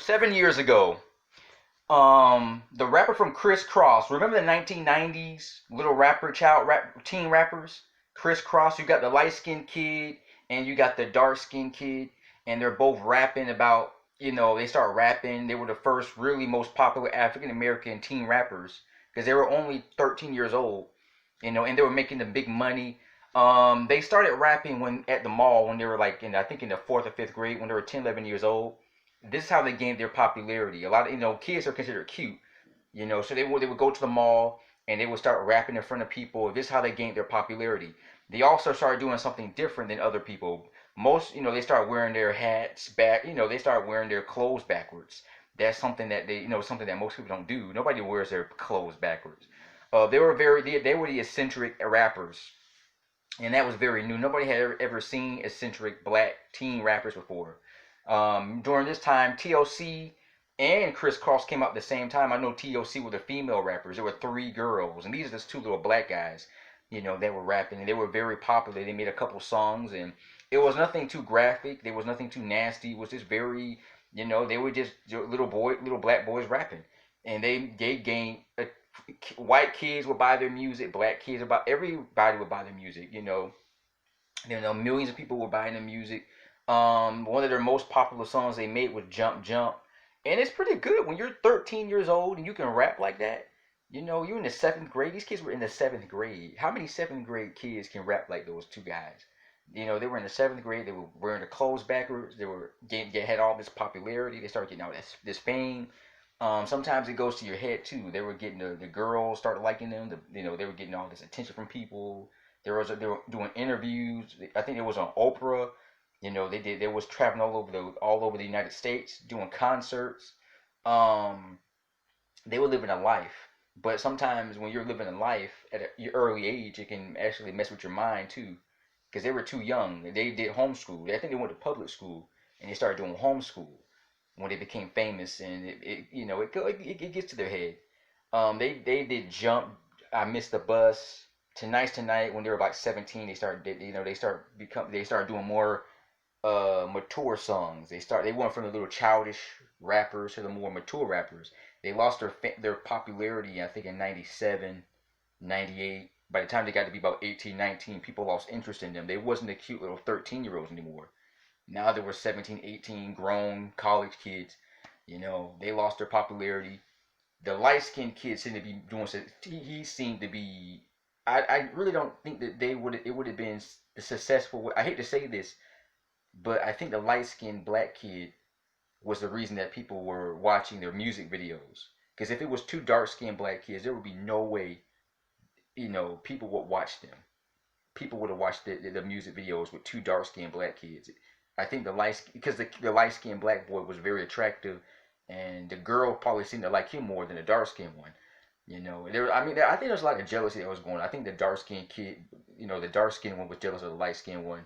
7 years ago, the rapper from Kross. Remember the 1990s little teen rappers? Kross. You got the light skinned kid and you got the dark skinned kid, and they're both rapping about. They start rapping. They were the first really most popular African American teen rappers because they were only 13 years old. And they were making the big money. They started rapping when at the mall when they were like I think in the fourth or fifth grade when they were 10, 11 years old. This is how they gained their popularity. A lot of kids are considered cute, so they would go to the mall and they would start rapping in front of people. This is how they gained their popularity. They also started doing something different than other people. Most they start wearing their hats back. They start wearing their clothes backwards. That's something that something that most people don't do. Nobody wears their clothes backwards. They were the eccentric rappers, and that was very new. Nobody had ever seen eccentric black teen rappers before. During this time, TLC and Kross came out at the same time. I know TLC were the female rappers. There were three girls, and these are just two little black guys, that were rapping, and they were very popular. They made a couple songs, and it was nothing too graphic. There was nothing too nasty. It was just very, they were just little black boys rapping, and they gained. White kids would buy their music. Black kids everybody would buy their music. Millions of people were buying their music. One of their most popular songs they made was "Jump Jump," and it's pretty good when you're 13 years old and you can rap like that. You're in the seventh grade. These kids were in the seventh grade. How many seventh grade kids can rap like those two guys? They were in the seventh grade. They were wearing their clothes backwards. They had all this popularity. They started getting all this fame. Sometimes it goes to your head too. They were getting the girls started liking them. They were getting all this attention from people. They were doing interviews. I think it was on Oprah. They was traveling all over the United States doing concerts. Um, they were living a life. But sometimes when you're living a life at your early age, it can actually mess with your mind too, because they were too young. They did homeschool. I think they went to public school and they started doing homeschool when they became famous, and it gets to their head. They did Jump. I Missed the Bus. Tonight's Tonight. When they were like 17, they started doing more mature songs. They went from the little childish rappers to the more mature rappers. They lost their popularity, I think, in 97, 98. By the time they got to be about 18, 19, people lost interest in them. They wasn't the cute little 13-year-olds anymore. Now they were 17, 18, grown college kids. They lost their popularity. The light skinned kid seemed to be doing so. He seemed to be. I really don't think that it would have been successful. I hate to say this, but I think the light skinned black kid was the reason that people were watching their music videos. Because if it was two dark skinned black kids, there would be no way, people would watch them. People would have watched the music videos with two dark skinned black kids. I think because the light skinned black boy was very attractive, and the girl probably seemed to like him more than the dark skinned one. I think there's a lot of jealousy that was going on. I think the dark skinned kid, the dark skinned one was jealous of the light skinned one,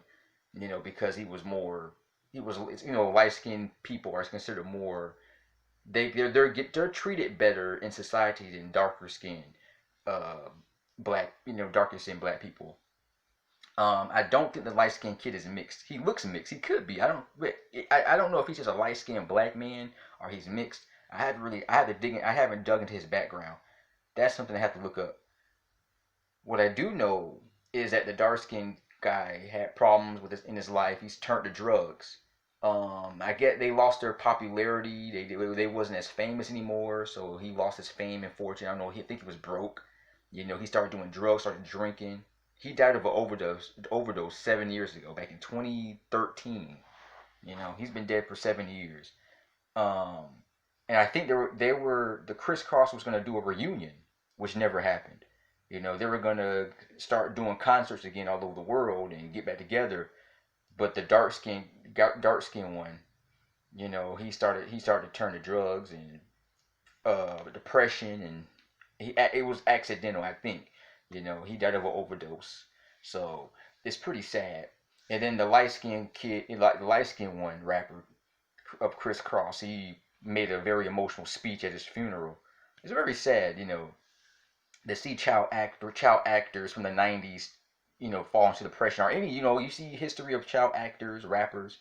because light skinned people are considered more, they're treated better in society than darker skinned, uh, darker skinned black people. I don't think the light skinned kid is mixed. He looks mixed. He could be. I don't know if he's just a light skinned black man or he's mixed. I have to dig in. I haven't dug into his background. That's something I have to look up. What I do know is that the dark skinned guy had problems in his life. He's turned to drugs. I get they lost their popularity. They wasn't as famous anymore, so he lost his fame and fortune. I don't know. I think he was broke. He started doing drugs, started drinking. He died of an overdose 7 years ago, back in 2013. He's been dead for 7 years. Um, and I think the Kross was gonna do a reunion, which never happened. They were gonna start doing concerts again all over the world and get back together. But the dark skin one, he started to turn to drugs and depression, and it was accidental, I think. He died of an overdose. So it's pretty sad. And then the light skinned kid, like the light skinned one rapper of Kross, he made a very emotional speech at his funeral. It's very sad, to see child actors from the 90s, fall into depression, or any, you see history of child actors, rappers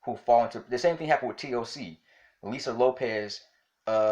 who fall into the same thing happened with TLC. Lisa Lopez